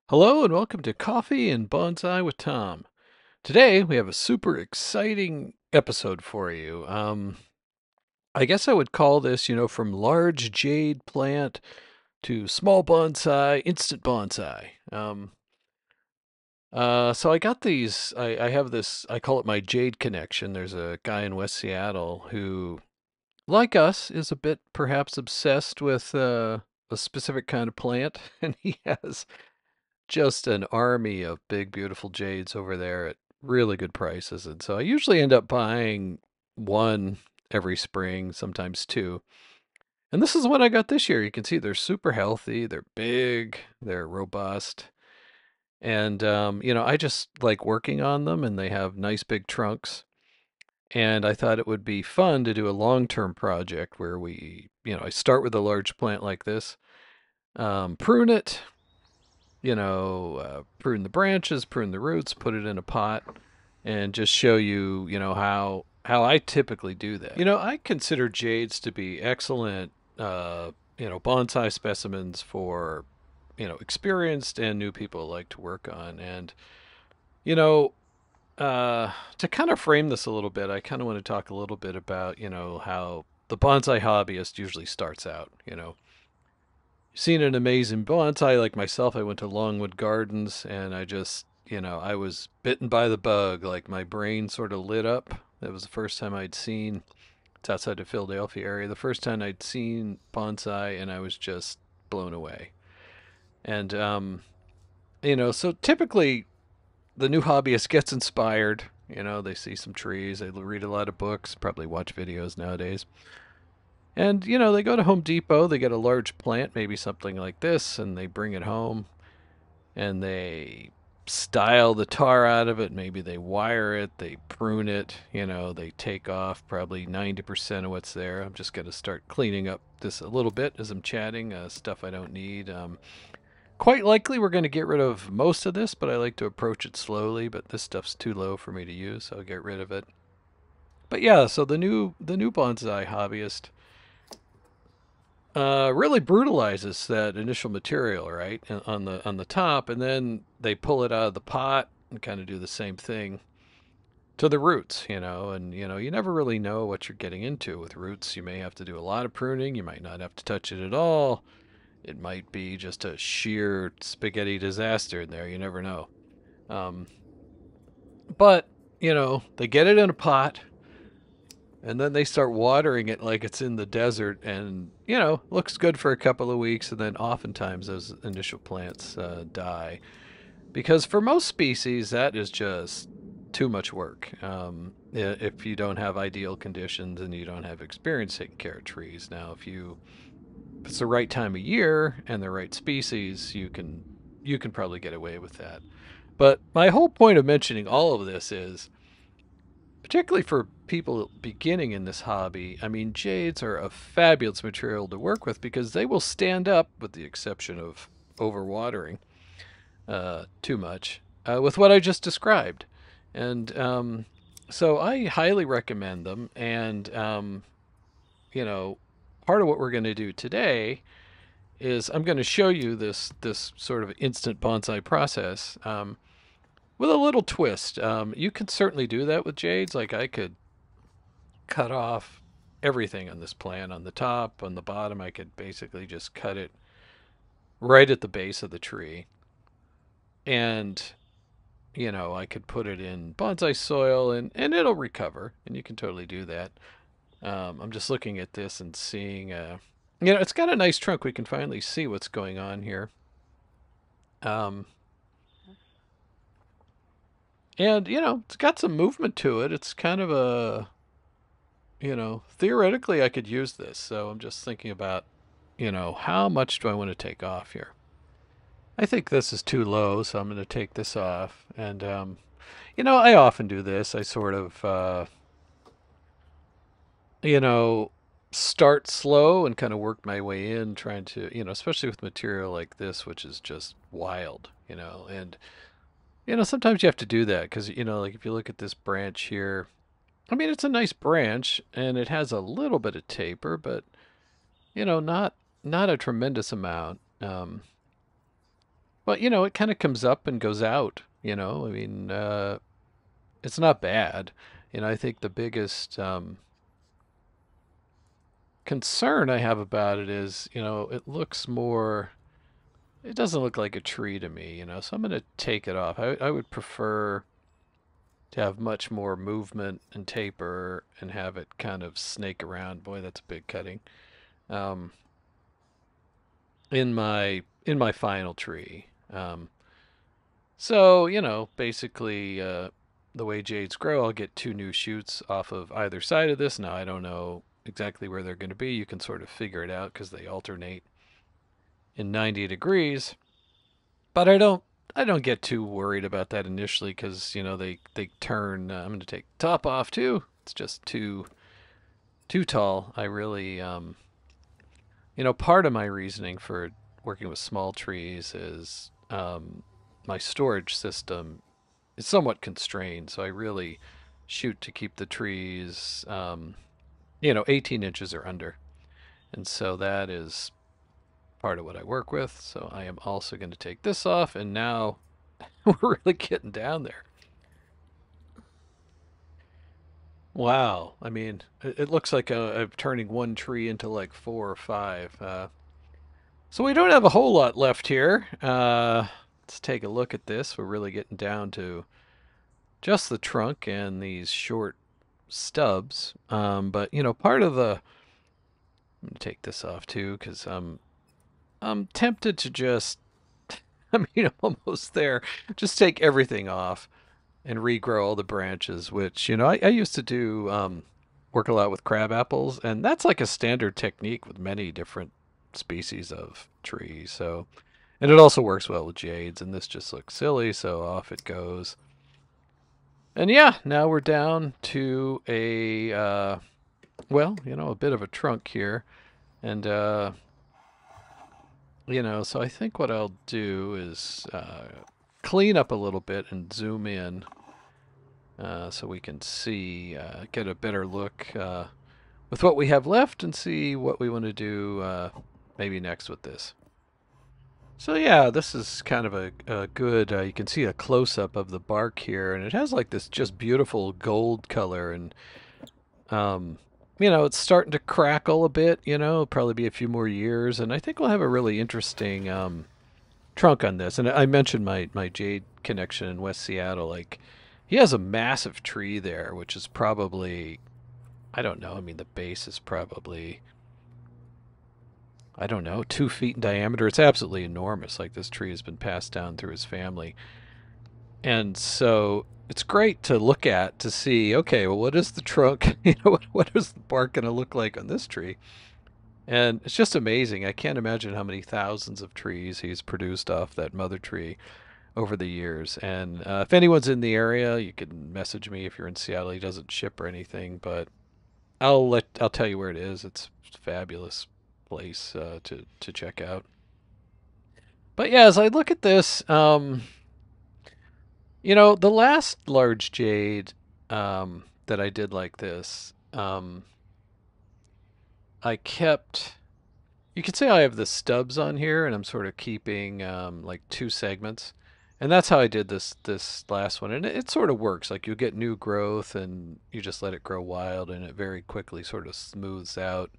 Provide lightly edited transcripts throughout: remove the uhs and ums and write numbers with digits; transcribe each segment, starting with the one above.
Hello and welcome to Coffee and Bonsai with Tom. Today we have a super exciting episode for you. I guess I would call this, from large jade plant to small bonsai, instant bonsai. So I got these. I have this. I call it my Jade connection. There's a guy in West Seattle who, like us, is a bit perhaps obsessed with a specific kind of plant, and he has just an army of big, beautiful jades over there at really good prices. And so I usually end up buying one every spring, sometimes two. And this is what I got this year. You can see they're super healthy, they're big, they're robust. And, I just like working on them and they have nice big trunks. And I thought it would be fun to do a long term project where I start with a large plant like this, prune it, prune the branches, prune the roots, put it in a pot, and just show you, how I typically do that. I consider jades to be excellent, bonsai specimens for, experienced and new people like to work on. And you know, to kind of frame this a little bit, I kind of want to talk a little bit about, how the bonsai hobbyist usually starts out. Seen an amazing bonsai like myself. I went to Longwood Gardens and I just, I was bitten by the bug. Like my brain sort of lit up. That was the first time I'd seen, it's outside the Philadelphia area, the first time I'd seen bonsai and I was just blown away. And, so typically the new hobbyist gets inspired. They see some trees, they read a lot of books, probably watch videos nowadays. And, they go to Home Depot, they get a large plant, maybe something like this, and they bring it home and they style the tar out of it. Maybe they wire it, they prune it, they take off probably 90% of what's there. I'm just going to start cleaning up this a little bit as I'm chatting, stuff I don't need. Quite likely we're going to get rid of most of this, but I like to approach it slowly. But this stuff's too low for me to use, so I'll get rid of it. But yeah, so the new bonsai hobbyist really brutalizes that initial material, right, on the top, and then they pull it out of the pot and kind of do the same thing to the roots, and you never really know what you're getting into with roots. You may have to do a lot of pruning, you might not have to touch it at all. It might be just a sheer spaghetti disaster in there. You never know. Um, but they get it in a pot, and then they start watering it like it's in the desert, and looks good for a couple of weeks, and then oftentimes those initial plants die because for most species that is just too much work. If you don't have ideal conditions and you don't have experience taking care of trees. Now, if it's the right time of year and the right species, you can probably get away with that. But my whole point of mentioning all of this is, particularly for people beginning in this hobby, I mean, jades are a fabulous material to work with because they will stand up, with the exception of overwatering too much, with what I just described. And so I highly recommend them. And, you know, part of what we're going to do today is I'm going to show you this sort of instant bonsai process, with a little twist. You can certainly do that with jades. Like I could cut off everything on this plant, on the top, on the bottom. I could basically just cut it right at the base of the tree. And, I could put it in bonsai soil and it'll recover. And you can totally do that. I'm just looking at this and seeing, it's got a nice trunk. We can finally see what's going on here. Um, and, it's got some movement to it. It's kind of theoretically I could use this. So I'm just thinking about, how much do I want to take off here? I think this is too low, so I'm going to take this off. And, I often do this. I sort of, you know, start slow and kind of work my way in, trying to, especially with material like this, which is just wild, and, sometimes you have to do that because, like if you look at this branch here, I mean, it's a nice branch and it has a little bit of taper, but, not a tremendous amount. Well, it kind of comes up and goes out. I mean, it's not bad. I think the biggest concern I have about it is, it looks more. It doesn't look like a tree to me. So I'm going to take it off. I would prefer to have much more movement and taper and have it kind of snake around. Boy, that's a big cutting. Um, in my final tree. So basically, the way jades grow, I'll get two new shoots off of either side of this. Now I don't know exactly where they're going to be. You can sort of figure it out because they alternate in 90 degrees. But I don't get too worried about that initially because they turn. I'm going to take the top off too. It's just too tall. I really part of my reasoning for working with small trees is my storage system is somewhat constrained, so I really shoot to keep the trees 18 inches or under, and so that is part of what I work with. So I am also going to take this off, and now we're really getting down there. Wow. I mean, it looks like I'm turning one tree into like four or five. So we don't have a whole lot left here. Let's take a look at this. We're really getting down to just the trunk and these short stubs. But part of the I'm gonna take this off too because I'm tempted to just I mean I'm almost there. Just take everything off and regrow all the branches, which I used to do work a lot with crab apples, and that's like a standard technique with many different species of trees. So, and it also works well with jades, and this just looks silly, so off it goes. And yeah, now we're down to a a bit of a trunk here, and so I think what I'll do is clean up a little bit and zoom in so we can see, get a better look with what we have left and see what we want to do maybe next with this. So yeah, this is kind of a good, you can see a close-up of the bark here, and it has like this just beautiful gold color, and um, it's starting to crackle a bit, it'll probably be a few more years, and I think we'll have a really interesting trunk on this. And I mentioned my Jade connection in West Seattle, like he has a massive tree there, which is probably, I don't know, I mean the base is probably, I don't know, 2 feet in diameter. It's absolutely enormous. Like this tree has been passed down through his family. And so it's great to look at to see, okay, well, what is the trunk? What is the bark going to look like on this tree? And it's just amazing. I can't imagine how many thousands of trees he's produced off that mother tree over the years. And if anyone's in the area, you can message me if you're in Seattle. He doesn't ship or anything, but I'll tell you where it is. It's a fabulous place to check out. But yeah, as I look at this, the last large jade that I did like this, I kept. You could say I have the stubs on here, and I'm sort of keeping like two segments, and that's how I did this last one, and it sort of works. Like you get new growth, and you just let it grow wild, and it very quickly sort of smooths out,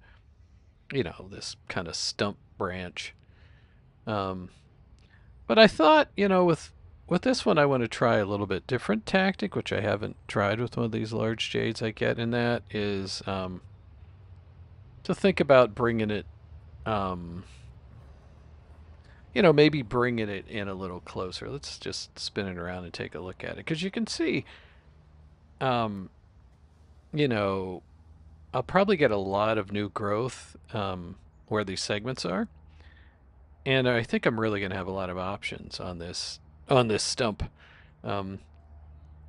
this kind of stump branch. Um, but I thought, with this one, I want to try a little bit different tactic, which I haven't tried with one of these large jades I get, and that is to think about bringing it, um, maybe bringing it in a little closer. Let's just spin it around and take a look at it, because you can see, um, you know, I'll probably get a lot of new growth where these segments are, and I think I'm really going to have a lot of options on this stump. Um,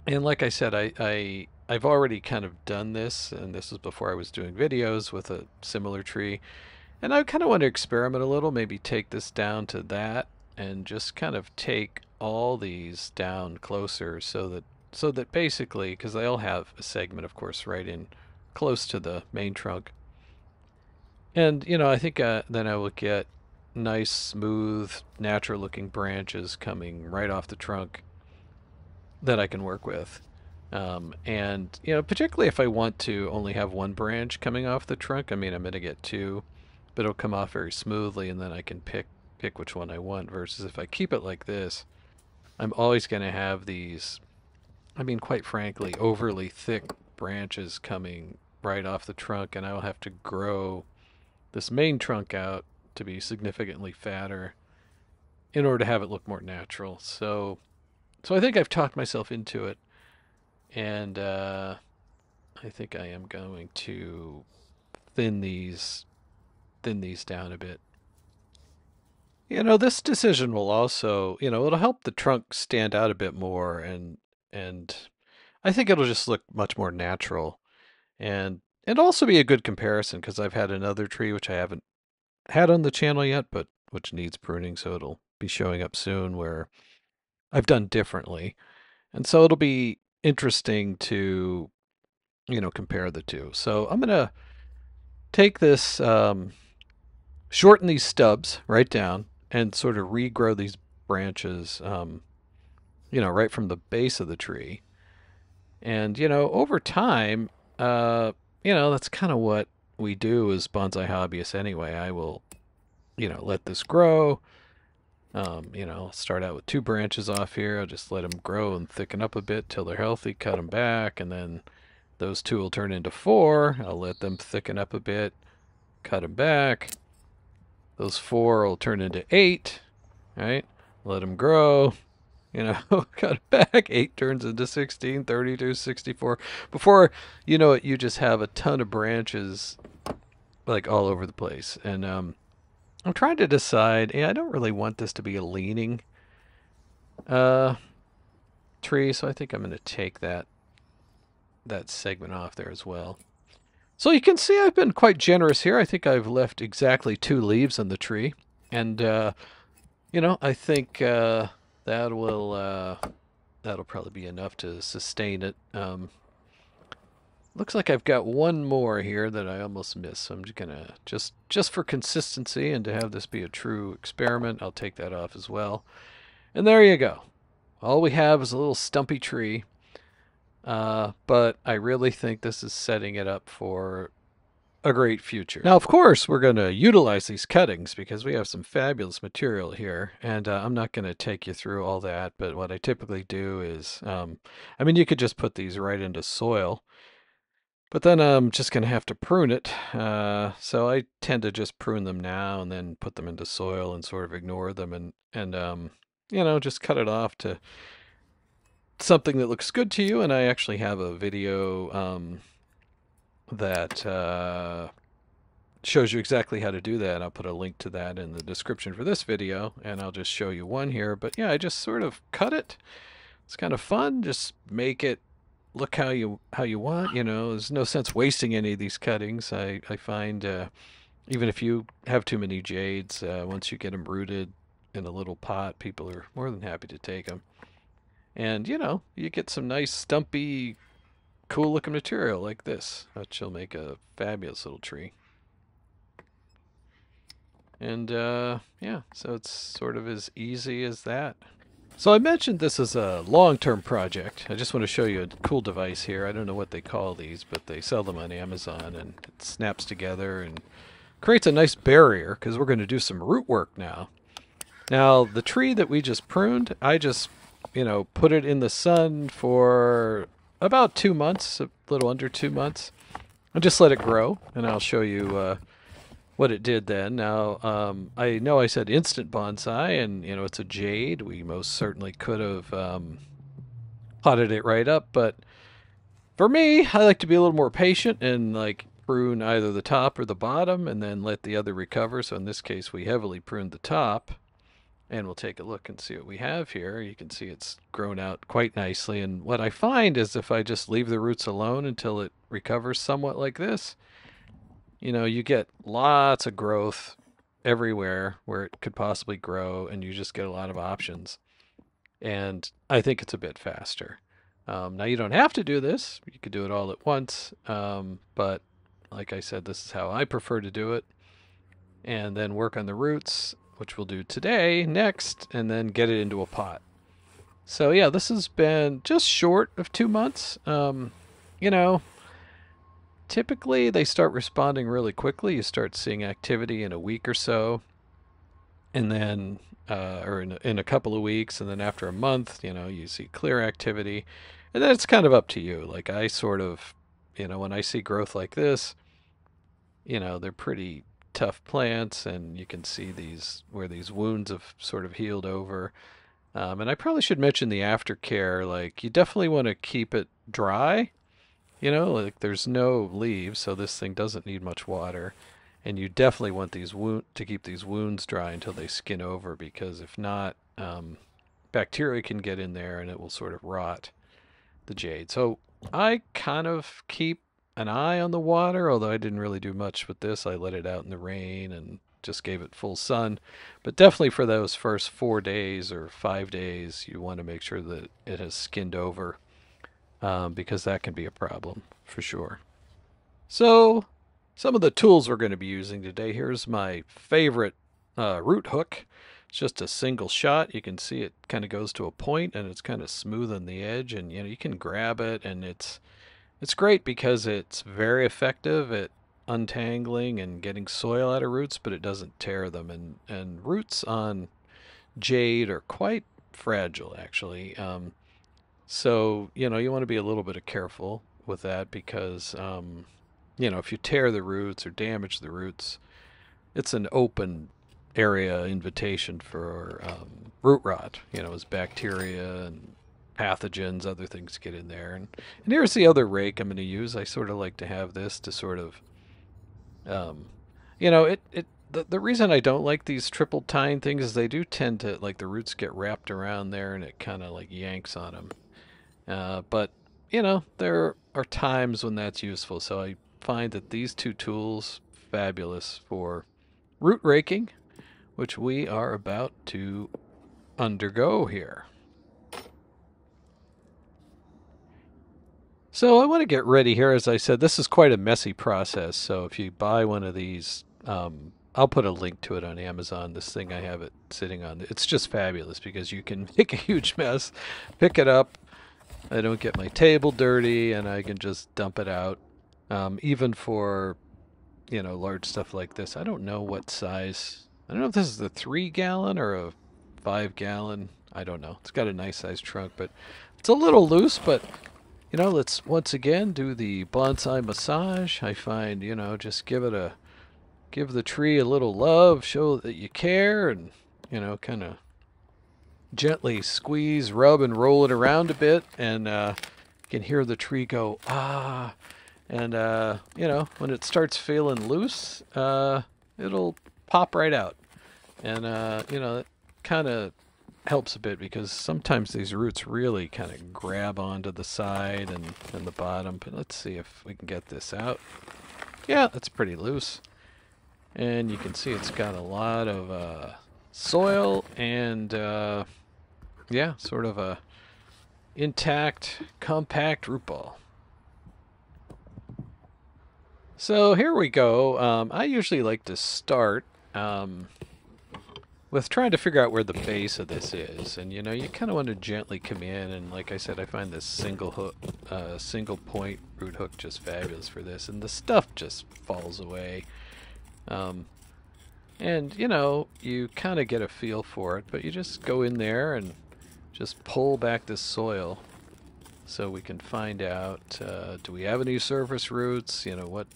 and like I said, I've already kind of done this, and this was before I was doing videos with a similar tree. And I kind of want to experiment a little, maybe take this down to that, and just kind of take all these down closer so that basically, because they all have a segment, of course, right in close to the main trunk. And I think then I will get nice, smooth, natural looking branches coming right off the trunk that I can work with. And, you know, particularly if I want to only have one branch coming off the trunk, I mean, I'm going to get two, but it'll come off very smoothly, and then I can pick which one I want, versus if I keep it like this, I'm always going to have these, I mean, quite frankly, overly thick branches coming right off the trunk, and I'll have to grow this main trunk out to be significantly fatter in order to have it look more natural. So I think I've talked myself into it, and I think I am going to thin these thin these down a bit. You know, this decision will also, you know, it'll help the trunk stand out a bit more, and I think it'll just look much more natural, and also be a good comparison because I've had another tree which I haven't had on the channel yet, but which needs pruning, so it'll be showing up soon, where I've done differently. And so it'll be interesting to, you know, compare the two. So I'm going to take this, shorten these stubs right down, and sort of regrow these branches, you know, right from the base of the tree. And, you know, over time, you know, that's kind of what we do as bonsai hobbyists anyway. I will, you know, let this grow. You know, start out with two branches off here. I'll just let them grow and thicken up a bit till they're healthy, cut them back, and then those two will turn into four. I'll let them thicken up a bit, cut them back. Those four will turn into eight, right? Let them grow, you know, cut it back. 8 turns into 16, 32, 64. Before you know it, you just have a ton of branches like all over the place. And I'm trying to decide, I don't really want this to be a leaning uh, tree, so I think I'm going to take that segment off there as well. So you can see I've been quite generous here. I think I've left exactly 2 leaves on the tree, and you know, I think that will that'll probably be enough to sustain it. Looks like I've got one more here that I almost missed, so I'm just gonna just for consistency and to have this be a true experiment, I'll take that off as well. And there you go. All we have is a little stumpy tree, but I really think this is setting it up for a great future. Now, of course, we're going to utilize these cuttings because we have some fabulous material here, and I'm not going to take you through all that, but what I typically do is, I mean, you could just put these right into soil, but then I'm just going to have to prune it. So I tend to just prune them now and then put them into soil and sort of ignore them, and you know, just cut it off to something that looks good to you. And I actually have a video that shows you exactly how to do that. I'll put a link to that in the description for this video, and I'll just show you one here. But yeah, I just sort of cut it. It's kind of fun. Just make it look how you want. You know, there's no sense wasting any of these cuttings. I find even if you have too many jades, once you get them rooted in a little pot, people are more than happy to take them. And you know, you get some nice stumpy, cool looking material like this, which will make a fabulous little tree. And yeah, so it's sort of as easy as that. So I mentioned this as a long-term project. I just want to show you a cool device here. I don't know what they call these, but they sell them on Amazon, and it snaps together and creates a nice barrier because we're going to do some root work now. Now, the tree that we just pruned, I just, you know, put it in the sun for about 2 months, a little under 2 months, and just let it grow, and I'll show you what it did then. Now, I know I said instant bonsai, and you know, it's a jade. We most certainly could have potted it right up, but for me, I like to be a little more patient and like prune either the top or the bottom and then let the other recover. So in this case, we heavily pruned the top, and we'll take a look and see what we have here. You can see it's grown out quite nicely, and what I find is if I just leave the roots alone until it recovers somewhat like this, you know, you get lots of growth everywhere where it could possibly grow, and you just get a lot of options. And I think it's a bit faster. Now, you don't have to do this. You could do it all at once. But like I said, this is how I prefer to do it. and then work on the roots, which we'll do today next, and then get it into a pot. So yeah, this has been just short of 2 months. You know, typically they start responding really quickly. You start seeing activity in a week or so, and then or in a couple of weeks, and then after a month, you see clear activity, and then it's kind of up to you. Like I sort of, when I see growth like this, they're pretty tough plants, and you can see these where these wounds have sort of healed over. And I probably should mention the aftercare. Like you definitely want to keep it dry. Like there's no leaves, so this thing doesn't need much water. And you definitely want to keep these wounds dry until they skin over, because if not, bacteria can get in there and it will sort of rot the jade. So I kind of keep an eye on the water, although I didn't really do much with this. I let it out in the rain and just gave it full sun. But definitely for those first 4 days or 5 days, you want to make sure that it has skinned over, because that can be a problem for sure. So some of the tools we're going to be using today. Here's my favorite root hook. It's just a single shot. You can see it kind of goes to a point, and it's kind of smooth on the edge, and you can grab it, and it's great because it's very effective at untangling and getting soil out of roots, but it doesn't tear them. And roots on jade are quite fragile, actually. So you want to be a little bit careful with that, because if you tear the roots or damage the roots, it's an open area invitation for root rot. As bacteria and pathogens, other things get in there. And here's the other rake I'm going to use. I sort of like to have this to sort of, the reason I don't like these triple tine things is they do tend to, like, the roots get wrapped around there and it kind of like yanks on them. But there are times when that's useful. So I find that these two tools fabulous for root raking, which we are about to undergo here. So I want to get ready here. As I said, this is quite a messy process. So if you buy one of these, I'll put a link to it on Amazon. This thing, I have it sitting on. It's just fabulous because you can make a huge mess, pick it up. I don't get my table dirty, and I can just dump it out. Even for, large stuff like this. I don't know what size. I don't know if this is a 3-gallon or a 5-gallon. I don't know. It's got a nice size trunk, but it's a little loose. But let's once again do the bonsai massage. I find, just give the tree a little love, show that you care, and kind of gently squeeze, rub, and roll it around a bit, and you can hear the tree go, ah. And, when it starts feeling loose, it'll pop right out. And, it kind of helps a bit, because sometimes these roots really kind of grab onto the side and the bottom. But let's see if we can get this out. Yeah, that's pretty loose. And you can see it's got a lot of soil and, yeah, sort of a intact, compact root ball. So here we go. I usually like to start with trying to figure out where the base of this is. And you kind of want to gently come in. And like I said, I find this single point root hook just fabulous for this. And the stuff just falls away. And you kind of get a feel for it. But you just go in there and just pull back this soil, so we can find out, do we have any surface roots?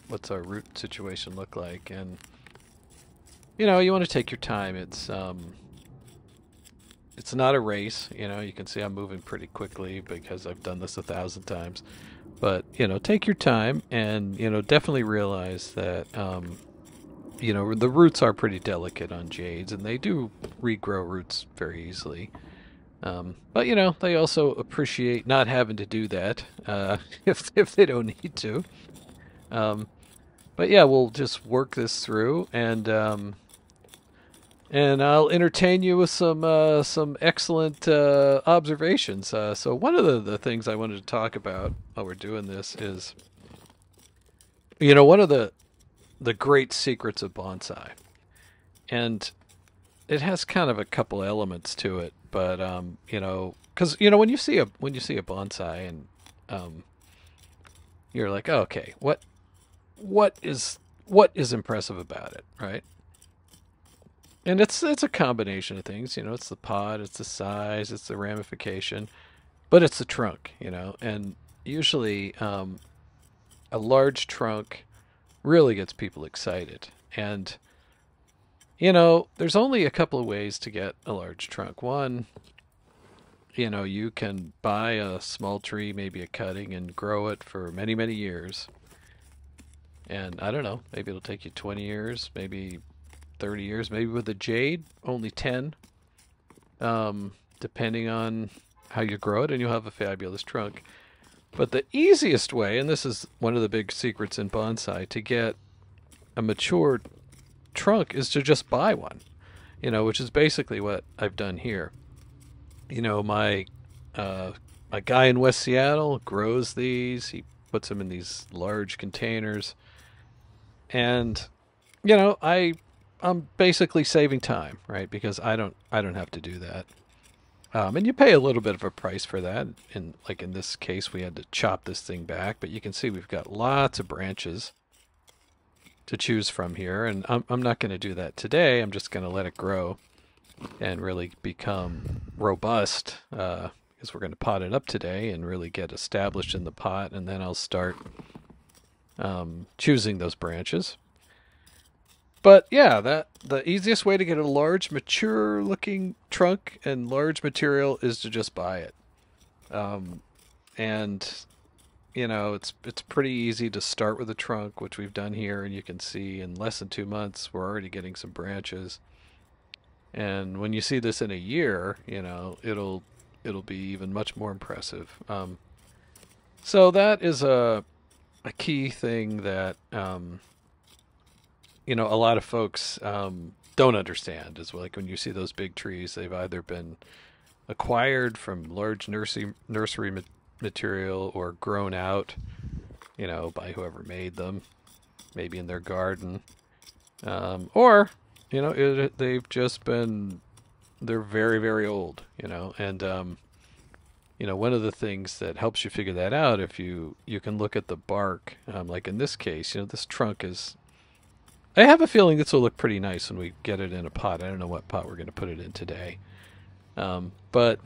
What's our root situation look like? And you want to take your time. It's not a race. You can see I'm moving pretty quickly because I've done this 1,000 times. But take your time, and definitely realize that the roots are pretty delicate on jades, and they do regrow roots very easily. But they also appreciate not having to do that if they don't need to. But yeah, we'll just work this through, and I'll entertain you with some excellent observations. So one of the things I wanted to talk about while we're doing this is, one of the great secrets of bonsai And it has kind of a couple elements to it, but because when you see a bonsai and um, you're like, oh, okay, what is what is impressive about it, right? And it's a combination of things. It's the pot, it's the size, it's the ramification, but it's the trunk. And usually a large trunk really gets people excited. And there's only a couple of ways to get a large trunk. One, you can buy a small tree, maybe a cutting, and grow it for many, many years. And I don't know, maybe it'll take you 20 years, maybe 30 years, maybe with a jade, only 10, depending on how you grow it, and you'll have a fabulous trunk. But the easiest way, and this is one of the big secrets in bonsai, to get a mature trunk is to just buy one, which is basically what I've done here. My a guy in West Seattle grows these. He puts them in these large containers, and I'm basically saving time, right? Because I don't have to do that. And you pay a little bit of a price for that. In this case, we had to chop this thing back, but you can see we've got lots of branches to choose from here, and I'm not going to do that today. I'm just going to let it grow and really become robust, because we're going to pot it up today and really get established in the pot, and then I'll start choosing those branches. But yeah, the easiest way to get a large, mature-looking trunk and large material is to just buy it. Um, and it's pretty easy to start with a trunk, which we've done here, and you can see in less than 2 months we're already getting some branches. And when you see this in a year, it'll be even much more impressive. So that is a key thing that a lot of folks don't understand is like when you see those big trees, they've either been acquired from large nursery material or grown out, by whoever made them, maybe in their garden, or they've just been they're very very old, and one of the things that helps you figure that out if you can look at the bark, like in this case, this trunk is. I have a feeling this will look pretty nice when we get it in a pot. I don't know what pot we're going to put it in today. But,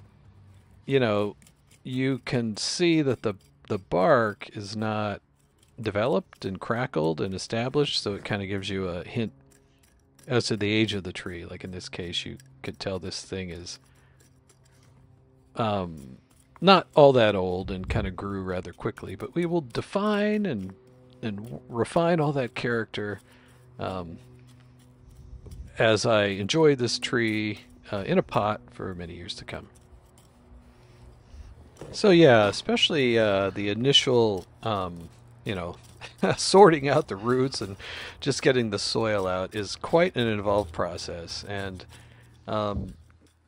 you can see that the bark is not developed and crackled and established, so it kind of gives you a hint as to the age of the tree. Like in this case, you could tell this thing is not all that old and kind of grew rather quickly. But we will define and refine all that character um, as I enjoy this tree in a pot for many years to come. So yeah, especially the initial, you know, sorting out the roots and just getting the soil out is quite an involved process. And um,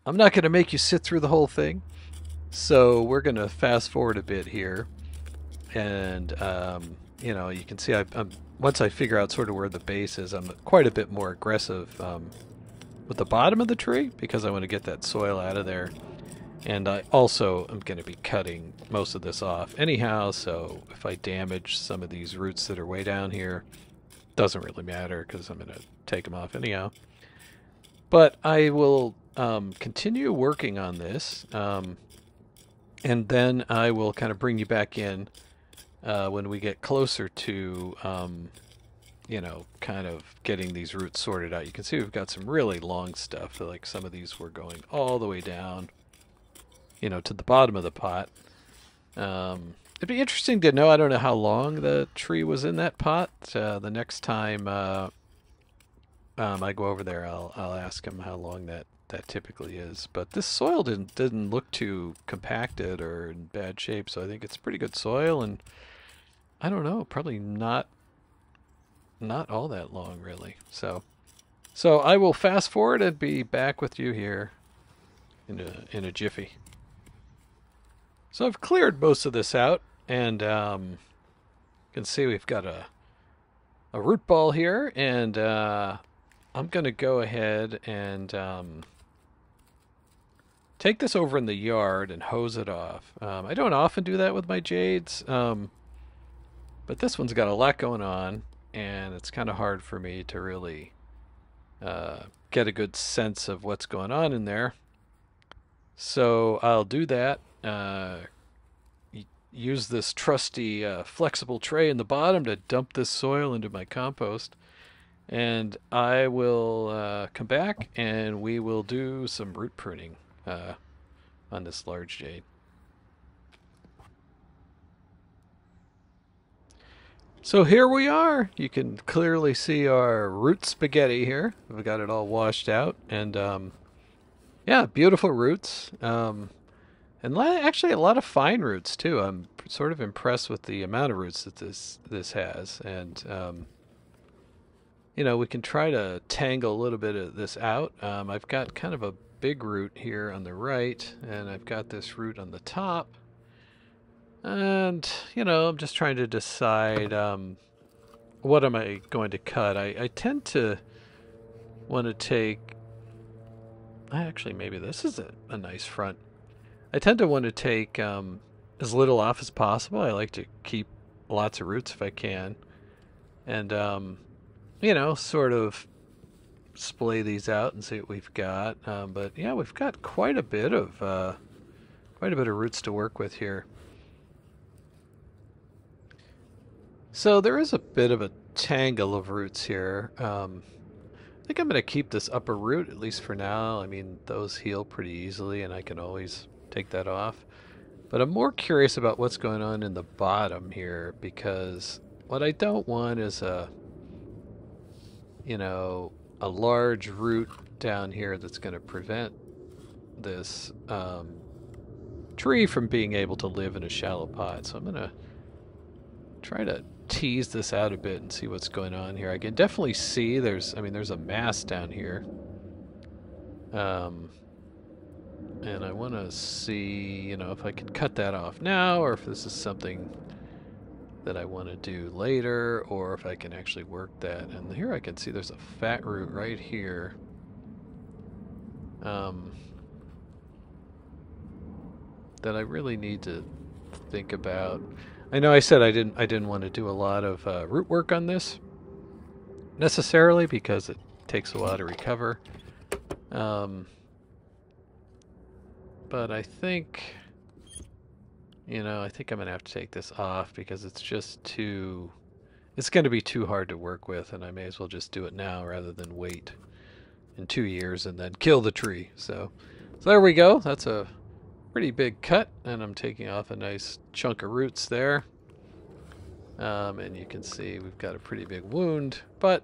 I'm not going to make you sit through the whole thing, so we're going to fast forward a bit here. And you can see I'm once I figure out sort of where the base is, I'm quite a bit more aggressive with the bottom of the tree because I want to get that soil out of there. And I also am going to be cutting most of this off anyhow, so if I damage some of these roots that are way down here, doesn't really matter because I'm going to take them off anyhow. But I will continue working on this, and then I will kind of bring you back in when we get closer to, kind of getting these roots sorted out. You can see we've got some really long stuff, like some of these were going all the way down, to the bottom of the pot. It'd be interesting to know. I don't know how long the tree was in that pot. The next time I go over there, I'll ask him how long that typically is. But this soil didn't look too compacted or in bad shape, so I think it's pretty good soil. And I don't know, probably not all that long really. So I will fast forward and be back with you here in a jiffy. So I've cleared most of this out, and you can see we've got a root ball here, and I'm going to go ahead and take this over in the yard and hose it off. I don't often do that with my jades, but this one's got a lot going on, and it's kind of hard for me to really get a good sense of what's going on in there. So I'll do that. Use this trusty flexible tray in the bottom to dump this soil into my compost. And I will come back and we will do some root pruning on this large jade. So here we are. You can clearly see our root spaghetti here. We've got it all washed out, and yeah, beautiful roots. And actually a lot of fine roots too. I'm sort of impressed with the amount of roots that this has, and you know, we can try to tangle a little bit of this out. I've got kind of a big root here on the right, and I've got this root on the top. And, you know, I'm just trying to decide what am I going to cut. I tend to want to take... Actually, maybe this is a nice front. I tend to want to take as little off as possible. I like to keep lots of roots if I can. And, you know, sort of splay these out and see what we've got. But, yeah, we've got quite a bit of roots to work with here. So there is a bit of a tangle of roots here. I think I'm going to keep this upper root, at least for now. I mean, those heal pretty easily, and I can always take that off. But I'm more curious about what's going on in the bottom here, because what I don't want is you know, a large root down here that's going to prevent this tree from being able to live in a shallow pot. So I'm going to try to tease this out a bit and see what's going on here. I can definitely see there's a mass down here. And I want to see, you know, if I can cut that off now, or if this is something that I want to do later, or if I can actually work that. And here I can see there's a fat root right here. That I really need to think about. I know I said I didn't want to do a lot of root work on this necessarily because it takes a while to recover. But I think, you know, I think I'm going to have to take this off because it's just too... It's going to be too hard to work with, and I may as well just do it now rather than wait in 2 years and then kill the tree. So there we go. That's a pretty big cut, and I'm taking off a nice chunk of roots there. And you can see we've got a pretty big wound, but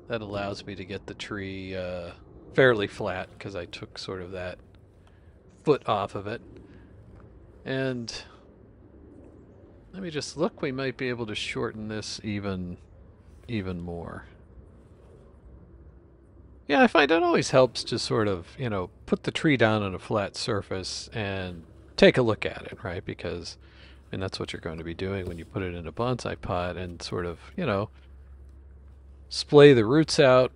that allows me to get the tree fairly flat because I took sort of that foot off of it. And let me just look, we might be able to shorten this even more. Yeah, I find it always helps to sort of, you know, put the tree down on a flat surface and take a look at it, right? Because, I mean, that's what you're going to be doing when you put it in a bonsai pot, and sort of, you know, splay the roots out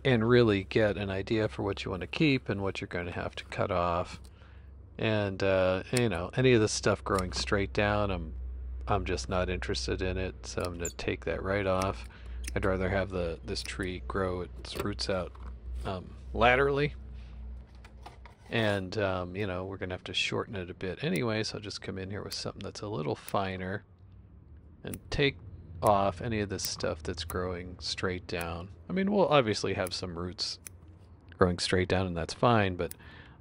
and really get an idea for what you want to keep and what you're going to have to cut off. And, you know, any of this stuff growing straight down, I'm just not interested in it, so I'm going to take that right off. I'd rather have this tree grow its roots out laterally. And, you know, we're going to have to shorten it a bit anyway, so I'll just come in here with something that's a little finer and take off any of this stuff that's growing straight down. I mean, we'll obviously have some roots growing straight down, and that's fine, but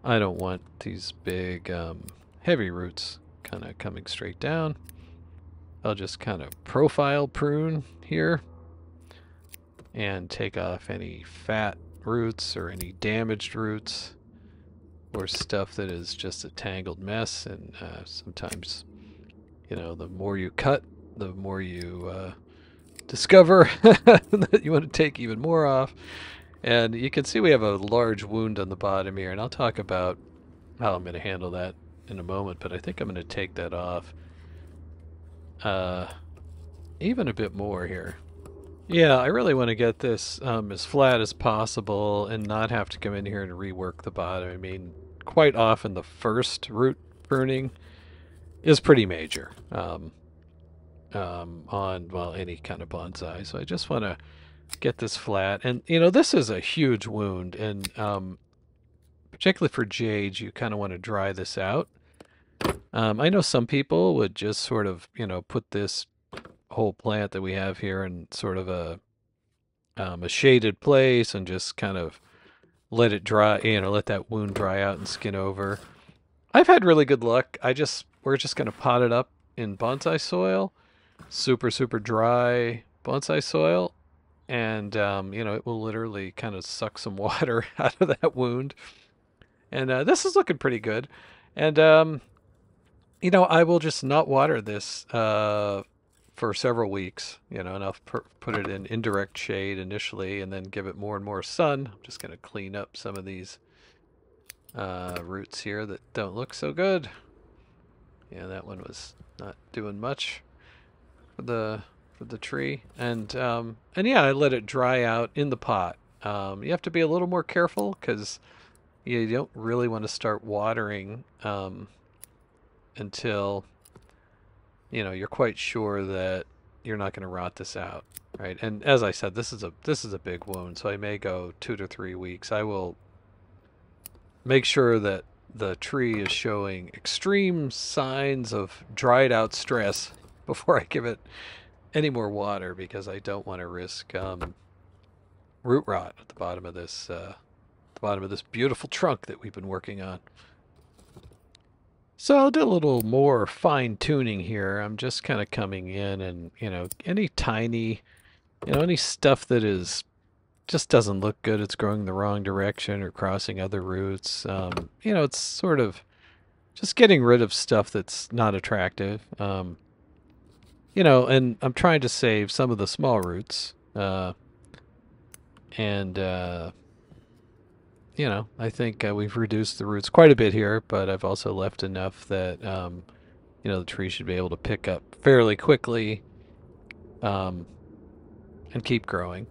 I don't want these big, heavy roots kind of coming straight down. I'll just kind of profile prune here and take off any fat roots or any damaged roots or stuff that is just a tangled mess. And sometimes, you know, the more you cut, the more you discover that you want to take even more off. And you can see we have a large wound on the bottom here, and I'll talk about how I'm going to handle that in a moment, but I think I'm going to take that off even a bit more here. Yeah, I really want to get this as flat as possible and not have to come in here and rework the bottom. I mean, quite often the first root pruning is pretty major on, well, any kind of bonsai. So I just want to get this flat. And, this is a huge wound. And particularly for jades, you kind of want to dry this out. I know some people would just sort of, put this whole plant that we have here in sort of a shaded place and just kind of let it dry, let that wound dry out and skin over. I've had really good luck. We're just gonna pot it up in bonsai soil, super super dry bonsai soil, and it will literally kind of suck some water out of that wound. And this is looking pretty good. And I will just not water this for several weeks, and I'll put it in indirect shade initially and then give it more and more sun. I'm just going to clean up some of these roots here that don't look so good. Yeah, that one was not doing much for the tree. And yeah, I let it dry out in the pot. You have to be a little more careful because you don't really want to start watering until you're quite sure that you're not going to rot this out, right? And as I said, this is a big wound, so I may go 2 to 3 weeks. I will make sure that the tree is showing extreme signs of dried out stress before I give it any more water because I don't want to risk root rot at the bottom of this beautiful trunk that we've been working on. So I'll do a little more fine tuning here. I'm just kind of coming in and, any tiny, any stuff that is just doesn't look good. It's growing the wrong direction or crossing other roots. It's sort of just getting rid of stuff that's not attractive. And I'm trying to save some of the small roots. And I think we've reduced the roots quite a bit here, but I've also left enough that the tree should be able to pick up fairly quickly um, and keep growing.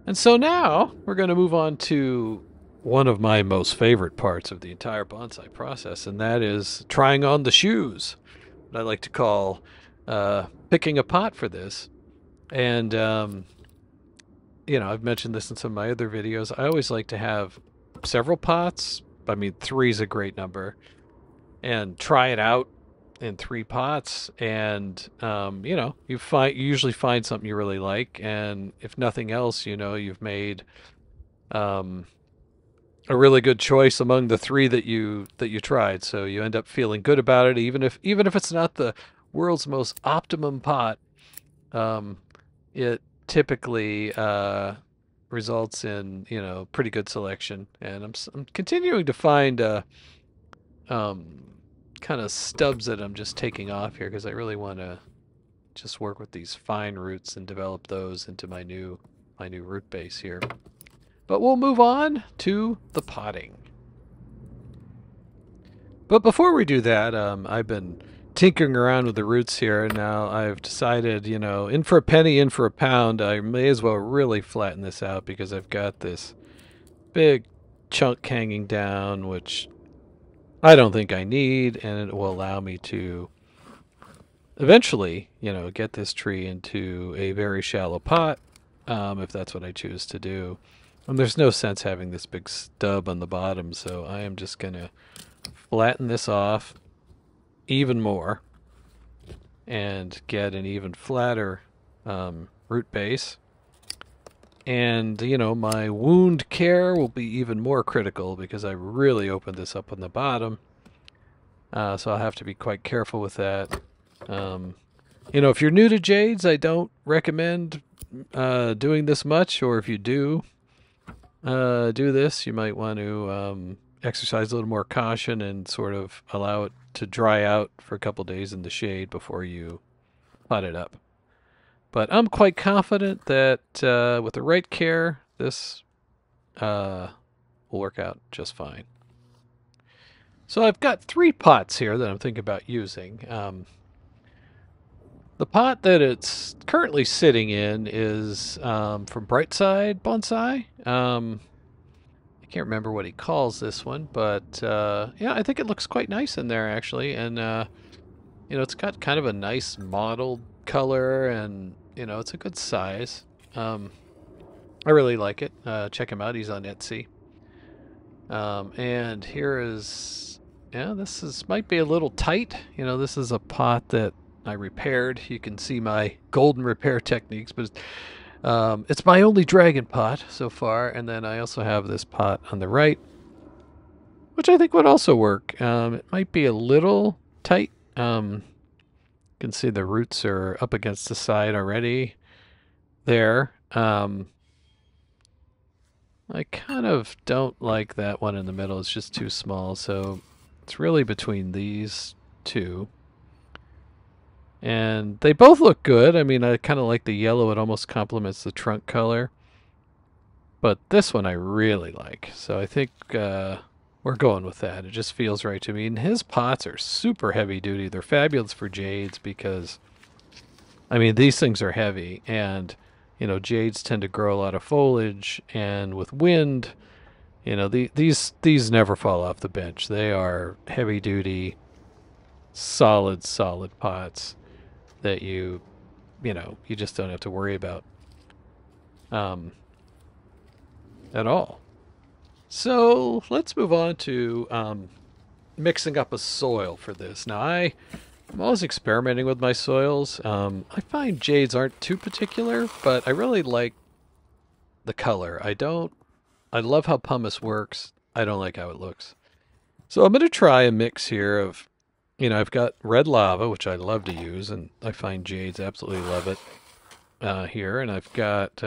And so now we're going to move on to one of my most favorite parts of the entire bonsai process, and that is trying on the shoes. What I like to call picking a pot for this. And I've mentioned this in some of my other videos. I always like to have several pots. I mean, three is a great number, and try it out in 3 pots. And you usually find something you really like, and if nothing else, you've made um, a really good choice among the three that you tried. So you end up feeling good about it, even if it's not the world's most optimum pot. Um, it typically results in pretty good selection, and I'm continuing to find um, kind of stubs that I'm just taking off here because I really want to just work with these fine roots and develop those into my new root base here. But we'll move on to the potting. But before we do that, I've been tinkering around with the roots here, and now I've decided, in for a penny, in for a pound, I may as well really flatten this out because I've got this big chunk hanging down, which I don't think I need, and it will allow me to eventually, get this tree into a very shallow pot, if that's what I choose to do. And there's no sense having this big stub on the bottom, so I am just going to flatten this off even more and get an even flatter root base. And, my wound care will be even more critical because I really opened this up on the bottom. So I'll have to be quite careful with that. If you're new to Jades, I don't recommend doing this much, or if you do do this, you might want to exercise a little more caution and sort of allow it to dry out for a couple days in the shade before you pot it up. But I'm quite confident that with the right care, this will work out just fine. So I've got 3 pots here that I'm thinking about using. The pot that it's currently sitting in is from Brightside Bonsai. I can't remember what he calls this one, but yeah, I think it looks quite nice in there actually, and you know, it's got kind of a nice mottled color, and you know, it's a good size. Um, I really like it. Check him out; he's on Etsy. And here is, yeah, this is might be a little tight. You know, this is a pot that I repaired. You can see my golden repair techniques, but it's my only dragon pot so far. And then I also have this pot on the right, which I think would also work. It might be a little tight. You can see the roots are up against the side already there. I kind of don't like that one in the middle. It's just too small, so it's really between these two. And they both look good. I mean, I kind of like the yellow. It almost complements the trunk color. But this one I really like. So I think we're going with that. It just feels right to me. And his pots are super heavy duty. They're fabulous for Jades because, I mean, these things are heavy. And, you know, Jades tend to grow a lot of foliage. And with wind, you know, these never fall off the bench. They are heavy duty, solid pots that you know, you just don't have to worry about um, at all. So let's move on to mixing up a soil for this. Now I'm always experimenting with my soils. I find Jades aren't too particular, but I really like the color. I love how pumice works. I don't like how it looks. So I'm going to try a mix here of, you know, I've got red lava, which I love to use, and I find Jades absolutely love it here. And I've got,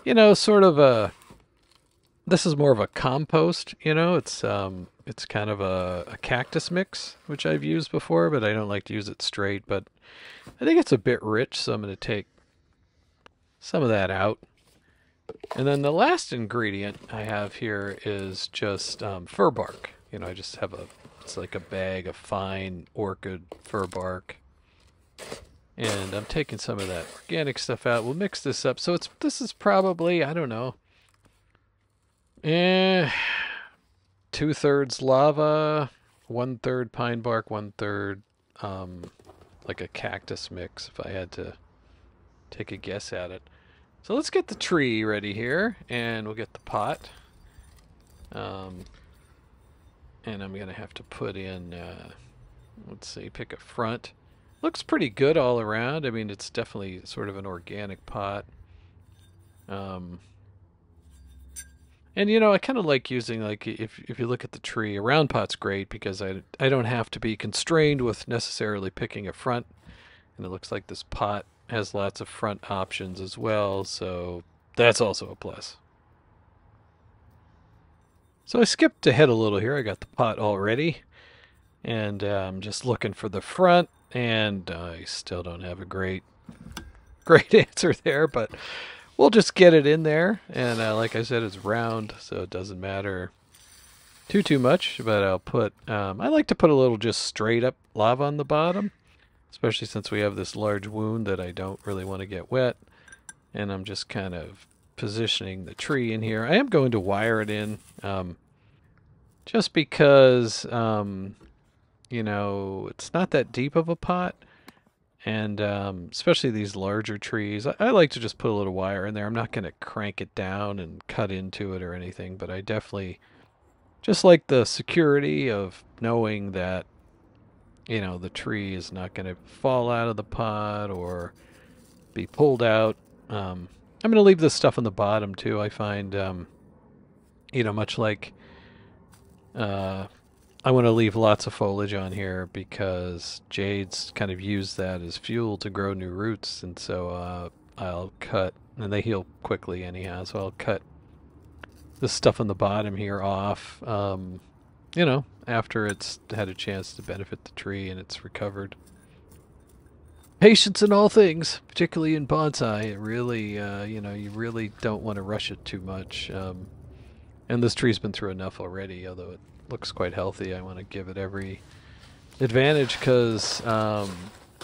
you know, sort of this is more of a compost, you know, it's kind of a cactus mix, which I've used before, but I don't like to use it straight. But I think it's a bit rich, so I'm going to take some of that out. And then the last ingredient I have here is just fir bark. You know, I just have it's like a bag of fine orchid fir bark. And I'm taking some of that organic stuff out. We'll mix this up. So this is probably, I don't know, 2/3 lava, 1/3 pine bark, 1/3 like a cactus mix, if I had to take a guess at it. So let's get the tree ready here, and we'll get the pot. And I'm going to have to put in, let's see, pick a front. Looks pretty good all around. I mean, it's definitely sort of an organic pot. And you know, I kind of like using, like, if you look at the tree, a round pot's great because I don't have to be constrained with necessarily picking a front. And it looks like this pot has lots of front options as well, so that's also a plus. So I skipped ahead a little here. I got the pot all ready, and I'm just looking for the front, and I still don't have a great answer there, but we'll just get it in there. And like I said, it's round, so it doesn't matter too much. But I'll put, I like to put a little just straight up lava on the bottom, especially since we have this large wound that I don't really want to get wet. And I'm just kind of positioning the tree in here. I am going to wire it in, just because, you know, it's not that deep of a pot. And especially these larger trees, I like to just put a little wire in there. I'm not going to crank it down and cut into it or anything, but I definitely just like the security of knowing that, you know, the tree is not going to fall out of the pot or be pulled out. I'm going to leave this stuff on the bottom too. I find, you know, much like I want to leave lots of foliage on here because Jades kind of use that as fuel to grow new roots, and so I'll cut, and they heal quickly anyhow, so I'll cut this stuff on the bottom here off, you know, after it's had a chance to benefit the tree and it's recovered. Patience in all things, particularly in bonsai. It really, you know, you really don't want to rush it too much. And this tree's been through enough already, although it looks quite healthy. I want to give it every advantage because,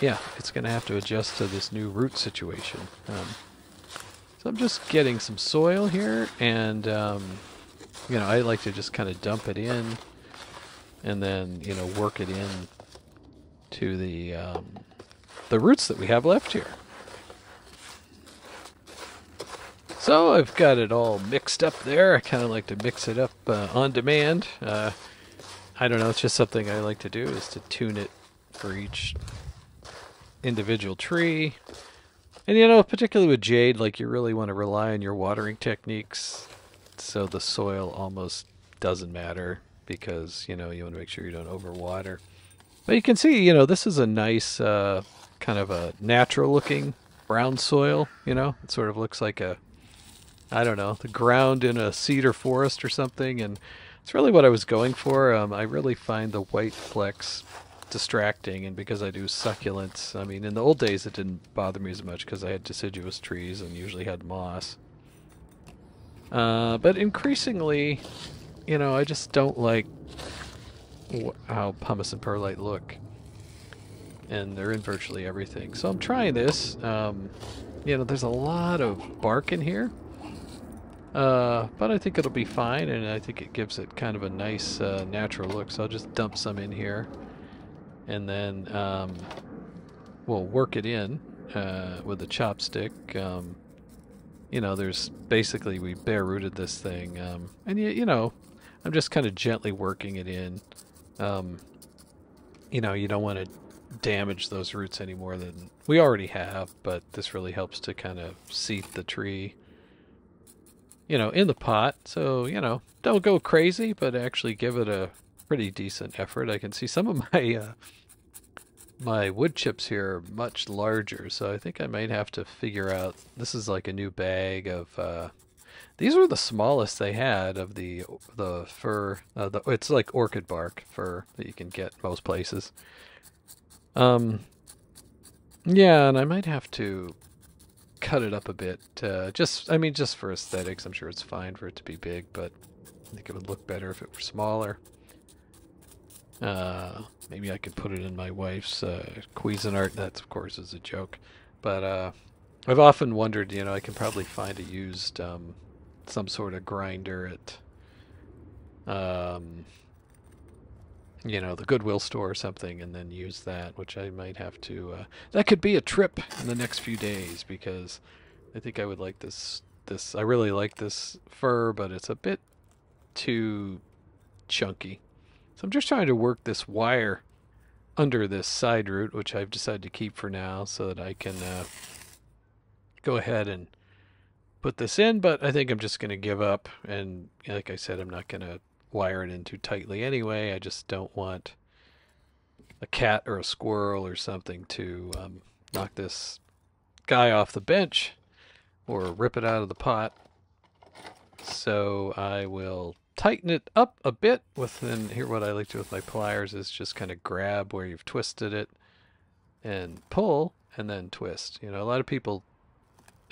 yeah, it's going to have to adjust to this new root situation. So I'm just getting some soil here, and I like to just kind of dump it in, and then work it in to the roots that we have left here. So I've got it all mixed up there. I kind of like to mix it up on demand. I don't know, it's just something I like to do, is to tune it for each individual tree. And particularly with jade, like, you really want to rely on your watering techniques, so the soil almost doesn't matter, because you want to make sure you don't overwater. But you can see, this is a nice kind of a natural looking brown soil. It sort of looks like I don't know, the ground in a cedar forest or something, and it's really what I was going for. I really find the white flecks distracting, and because I do succulents, I mean, in the old days it didn't bother me as much because I had deciduous trees and usually had moss. But increasingly, I just don't like how pumice and perlite look, and they're in virtually everything. So I'm trying this. There's a lot of bark in here. But I think it'll be fine, and I think it gives it kind of a nice natural look. So I'll just dump some in here, and then we'll work it in with a chopstick. There's basically, we bare rooted this thing, and I'm just kind of gently working it in. You don't want to damage those roots any more than we already have, but this really helps to kind of seat the tree in the pot. So, don't go crazy, but actually give it a pretty decent effort. I can see some of my my wood chips here are much larger, so I think I might have to figure out, this is like a new bag of, these were the smallest they had of the fir, it's like orchid bark fir that you can get most places. Yeah, and I might have to cut it up a bit, just for aesthetics. I'm sure it's fine for it to be big, but I think it would look better if it were smaller. Maybe I could put it in my wife's Cuisinart. That, of course, is a joke. But I've often wondered, I can probably find a used some sort of grinder at the Goodwill store or something, and then use that, which I might have to, that could be a trip in the next few days, because I think I would like this, I really like this fir, but it's a bit too chunky. So I'm just trying to work this wire under this side root, which I've decided to keep for now, so that I can go ahead and put this in, but I think I'm just going to give up, and like I said, I'm not going to wire it in too tightly anyway. I just don't want a cat or a squirrel or something to knock this guy off the bench or rip it out of the pot. So I will tighten it up a bit and here what I like to do with my pliers is just kind of grab where you've twisted it and pull and then twist. A lot of people,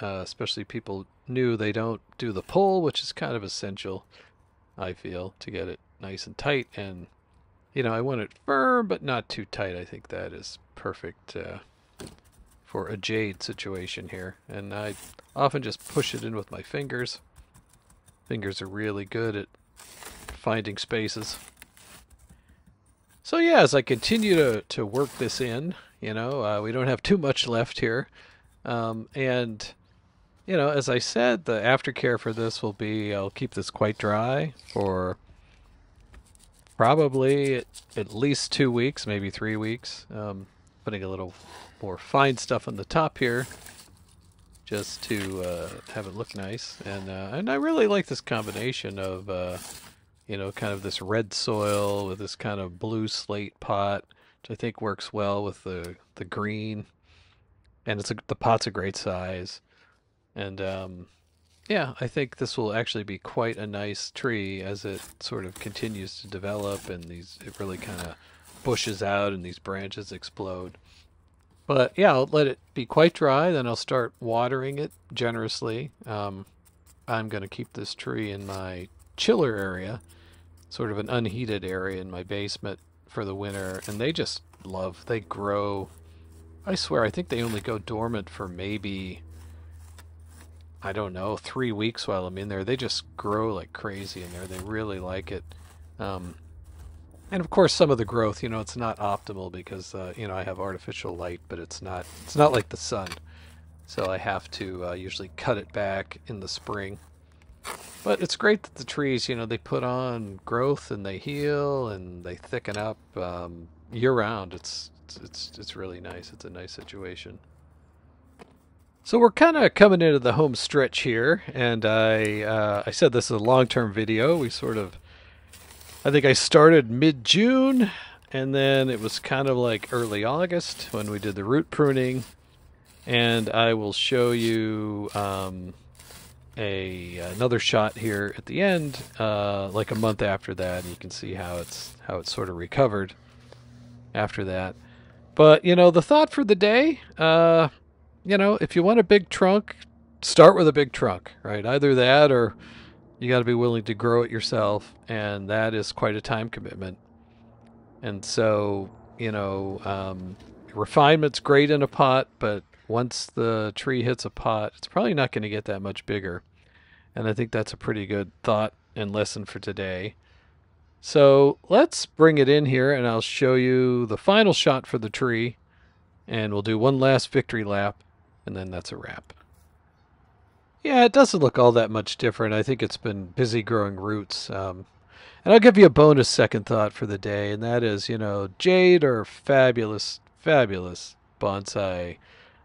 especially people new, they don't do the pull, which is kind of essential, I feel, to get it nice and tight. And I want it firm but not too tight. I think that is perfect for a jade situation here. And I often just push it in with my fingers. Fingers are really good at finding spaces. So yeah, as I continue to work this in, we don't have too much left here. And as I said, the aftercare for this will be, I'll keep this quite dry for probably at least 2 weeks, maybe 3 weeks. Putting a little more fine stuff on the top here, just to have it look nice. And I really like this combination of, kind of this red soil with this kind of blue slate pot, which I think works well with the green. And the pot's a great size. And yeah, I think this will actually be quite a nice tree as it sort of continues to develop, and it really kind of bushes out and these branches explode. But yeah, I'll let it be quite dry, then I'll start watering it generously. I'm going to keep this tree in my chiller area, sort of an unheated area in my basement for the winter, and they grow I swear, I think they only go dormant for maybe, I don't know, 3 weeks while I'm in there. They just grow like crazy in there. They really like it. Um, and of course, some of the growth, it's not optimal because, I have artificial light, but it's not like the sun. So I have to usually cut it back in the spring. But it's great that the trees, they put on growth and they heal and they thicken up year round. It's really nice. It's a nice situation. So we're kind of coming into the home stretch here, and I said this is a long-term video. I think I started mid-June, and then it was kind of like early August when we did the root pruning, and I will show you another shot here at the end, like a month after that, and you can see how it's sort of recovered after that. But the thought for the day, if you want a big trunk, start with a big trunk, right? Either that or you got to be willing to grow it yourself, and that is quite a time commitment. And so, refinement's great in a pot, but once the tree hits a pot, it's probably not going to get that much bigger. And I think that's a pretty good thought and lesson for today. So let's bring it in here, and I'll show you the final shot for the tree, and we'll do one last victory lap, and then that's a wrap. Yeah, it doesn't look all that much different. I think it's been busy growing roots. And I'll give you a bonus second thought for the day, and that is, Jade are fabulous, fabulous bonsai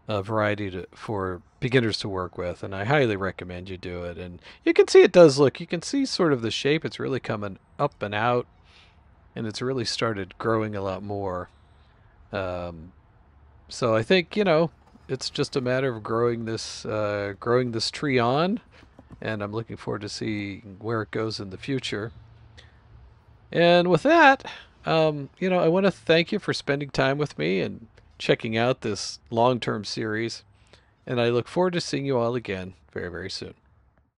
variety for beginners to work with, and I highly recommend you do it. And you can see you can see sort of the shape. It's really coming up and out, and it's really started growing a lot more. So I think, it's just a matter of growing this tree on, and I'm looking forward to see where it goes in the future. And with that, I want to thank you for spending time with me and checking out this long-term series. And I look forward to seeing you all again very, very soon.